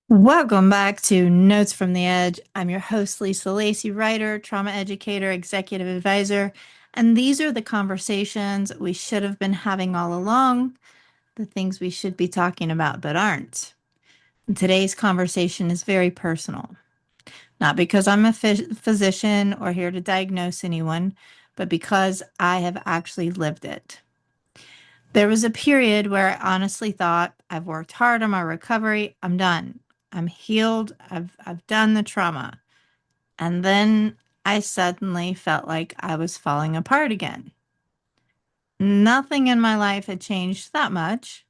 Welcome back to Notes from the Edge. I'm your host, Lisa Lacy, writer, trauma educator, executive advisor, and these are the conversations we should have been having all along, the things we should be talking about but aren't. And today's conversation is very personal, not because I'm a physician or here to diagnose anyone, but because I have actually lived it. There was a period where I honestly thought, I've worked hard on my recovery, I'm done. I'm healed. I've done the trauma. And then I suddenly felt like I was falling apart again. Nothing in my life had changed that much,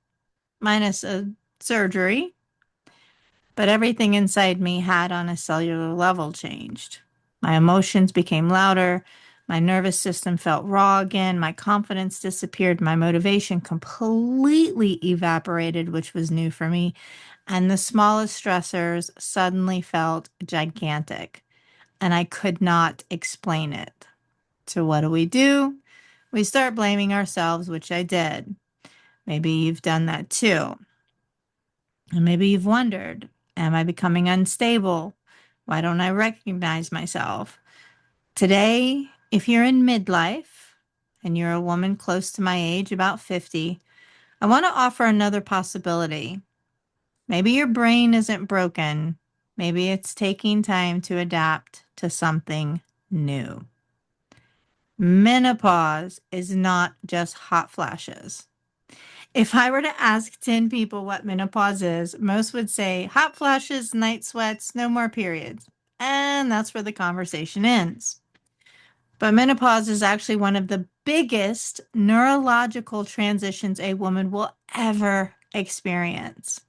minus a surgery, but everything inside me had on a cellular level changed. My emotions became louder. My nervous system felt raw again. My confidence disappeared. My motivation completely evaporated, which was new for me. And the smallest stressors suddenly felt gigantic, and I could not explain it. So, what do? We start blaming ourselves, which I did. Maybe you've done that too. And maybe you've wondered, am I becoming unstable? Why don't I recognize myself? Today, if you're in midlife and you're a woman close to my age, about 50, I want to offer another possibility. Maybe your brain isn't broken. Maybe it's taking time to adapt to something new. Menopause is not just hot flashes. If I were to ask 10 people what menopause is, most would say hot flashes, night sweats, no more periods. And that's where the conversation ends. But menopause is actually one of the biggest neurological transitions a woman will ever experience.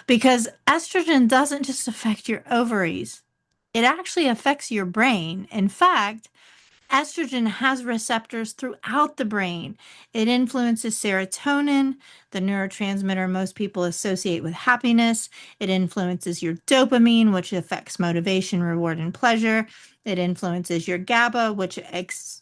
Because estrogen doesn't just affect your ovaries, it actually affects your brain. In fact, estrogen has receptors throughout the brain. It influences serotonin, the neurotransmitter most people associate with happiness. It influences your dopamine, which affects motivation, reward, and pleasure. It influences your GABA, which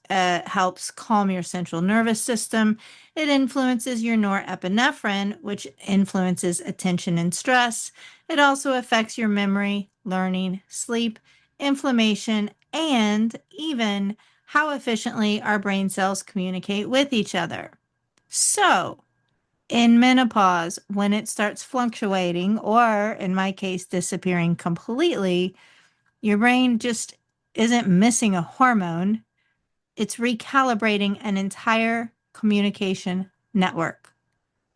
helps calm your central nervous system. It influences your norepinephrine, which influences attention and stress. It also affects your memory, learning, sleep, inflammation, and even how efficiently our brain cells communicate with each other. So, in menopause, when it starts fluctuating, or in my case, disappearing completely, your brain just isn't missing a hormone, it's recalibrating an entire communication network.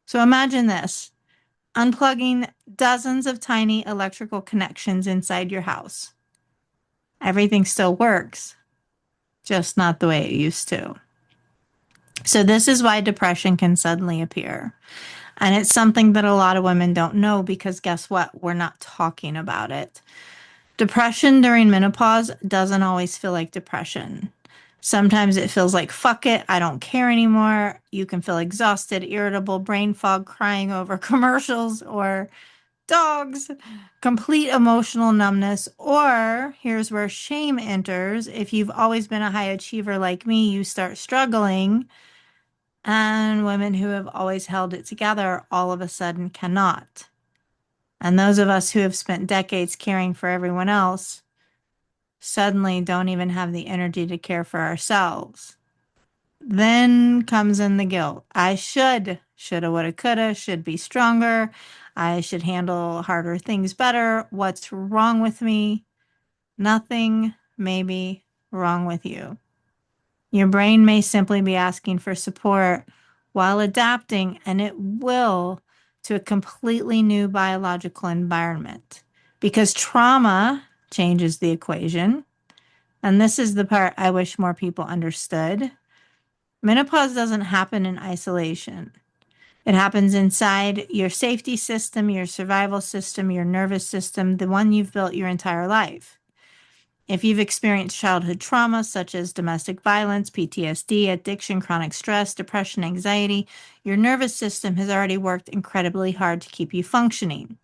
So, imagine this: unplugging dozens of tiny electrical connections inside your house. Everything still works, just not the way it used to. So, this is why depression can suddenly appear. And it's something that a lot of women don't know because guess what? We're not talking about it. Depression during menopause doesn't always feel like depression. Sometimes it feels like, fuck it, I don't care anymore. You can feel exhausted, irritable, brain fog, crying over commercials or dogs, complete emotional numbness, or here's where shame enters. If you've always been a high achiever like me, you start struggling, and women who have always held it together all of a sudden cannot. And those of us who have spent decades caring for everyone else suddenly don't even have the energy to care for ourselves. Then comes in the guilt. I shoulda, woulda, coulda, should be stronger. I should handle harder things better. What's wrong with me? Nothing may be wrong with you. Your brain may simply be asking for support while adapting, and it will, to a completely new biological environment because trauma changes the equation. And this is the part I wish more people understood. Menopause doesn't happen in isolation. It happens inside your safety system, your survival system, your nervous system, the one you've built your entire life. If you've experienced childhood trauma such as domestic violence, PTSD, addiction, chronic stress, depression, anxiety, your nervous system has already worked incredibly hard to keep you functioning.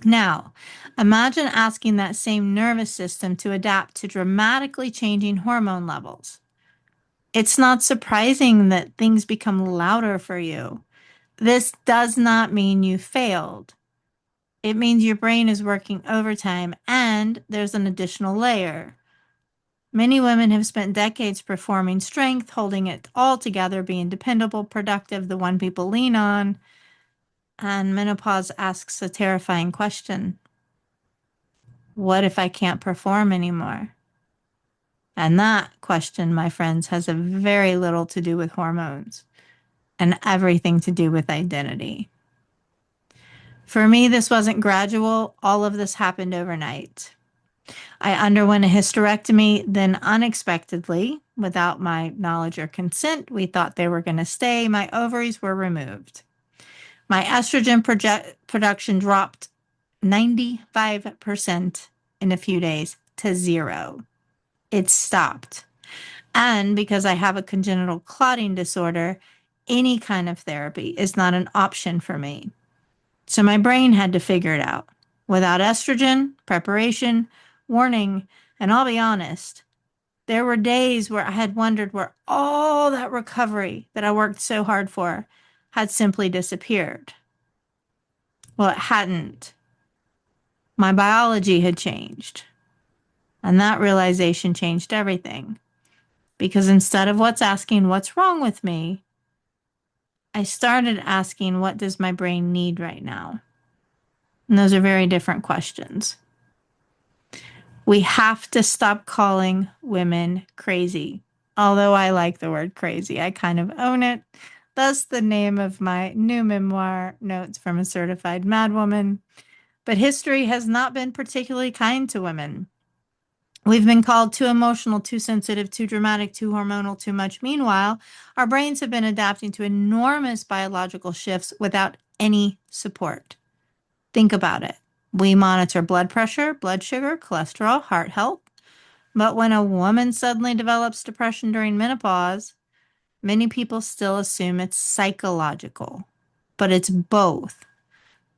Now, imagine asking that same nervous system to adapt to dramatically changing hormone levels. It's not surprising that things become louder for you. This does not mean you failed. It means your brain is working overtime and there's an additional layer. Many women have spent decades performing strength, holding it all together, being dependable, productive, the one people lean on. And menopause asks a terrifying question. What if I can't perform anymore? And that question, my friends, has a very little to do with hormones and everything to do with identity. For me, this wasn't gradual. All of this happened overnight. I underwent a hysterectomy, then unexpectedly, without my knowledge or consent, we thought they were going to stay. My ovaries were removed. My estrogen production dropped 95% in a few days to zero. It stopped. And because I have a congenital clotting disorder, any kind of therapy is not an option for me. So my brain had to figure it out. Without estrogen, preparation, warning, and I'll be honest, there were days where I had wondered where all that recovery that I worked so hard for had simply disappeared. Well, it hadn't. My biology had changed. And that realization changed everything. Because instead of what's wrong with me, I started asking, what does my brain need right now? And those are very different questions. We have to stop calling women crazy. Although I like the word crazy, I kind of own it. Thus, the name of my new memoir, Notes from a Certified Madwoman. But history has not been particularly kind to women. We've been called too emotional, too sensitive, too dramatic, too hormonal, too much. Meanwhile, our brains have been adapting to enormous biological shifts without any support. Think about it. We monitor blood pressure, blood sugar, cholesterol, heart health. But when a woman suddenly develops depression during menopause, many people still assume it's psychological. But it's both.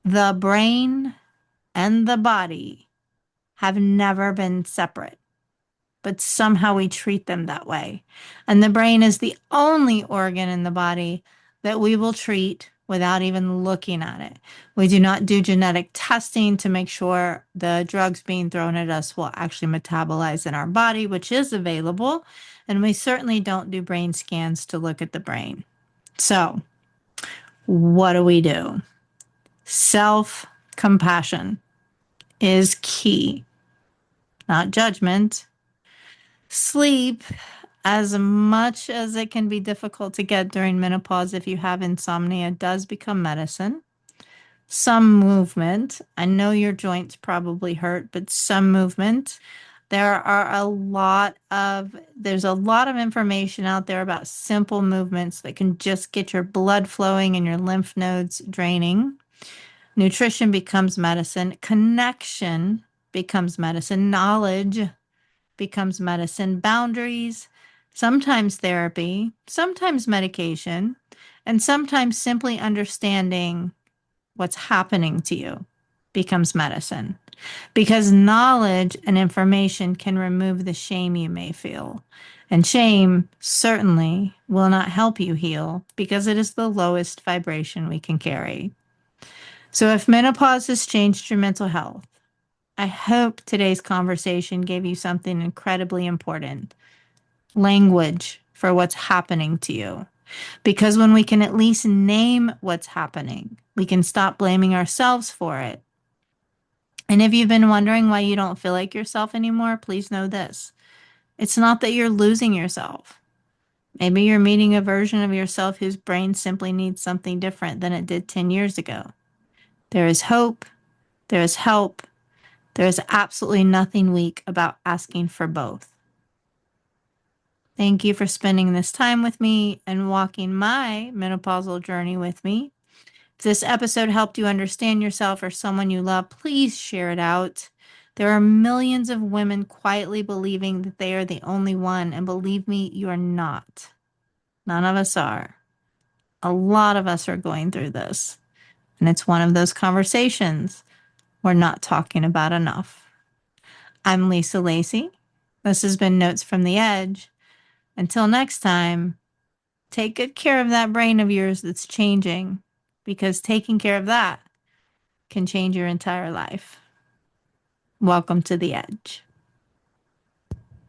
The brain and the body have never been separate, but somehow we treat them that way. And the brain is the only organ in the body that we will treat without even looking at it. We do not do genetic testing to make sure the drugs being thrown at us will actually metabolize in our body, which is available. And we certainly don't do brain scans to look at the brain. So, what do we do? Self compassion is key, not judgment. Sleep, as much as it can be difficult to get during menopause if you have insomnia, does become medicine. Some movement. I know your joints probably hurt, but some movement. There's a lot of information out there about simple movements that can just get your blood flowing and your lymph nodes draining. Nutrition becomes medicine. Connection becomes medicine. Knowledge becomes medicine. Boundaries, sometimes therapy, sometimes medication, and sometimes simply understanding what's happening to you becomes medicine. Because knowledge and information can remove the shame you may feel. And shame certainly will not help you heal because it is the lowest vibration we can carry. So if menopause has changed your mental health, I hope today's conversation gave you something incredibly important: language for what's happening to you. Because when we can at least name what's happening, we can stop blaming ourselves for it. And if you've been wondering why you don't feel like yourself anymore, please know this: it's not that you're losing yourself. Maybe you're meeting a version of yourself whose brain simply needs something different than it did 10 years ago. There is hope. There is help. There is absolutely nothing weak about asking for both. Thank you for spending this time with me and walking my menopausal journey with me. If this episode helped you understand yourself or someone you love, please share it out. There are millions of women quietly believing that they are the only one, and believe me, you are not. None of us are. A lot of us are going through this, and it's one of those conversations we're not talking about enough. I'm Lisa Lacy. This has been Notes from the Edge. Until next time, take good care of that brain of yours that's changing, because taking care of that can change your entire life. Welcome to the edge.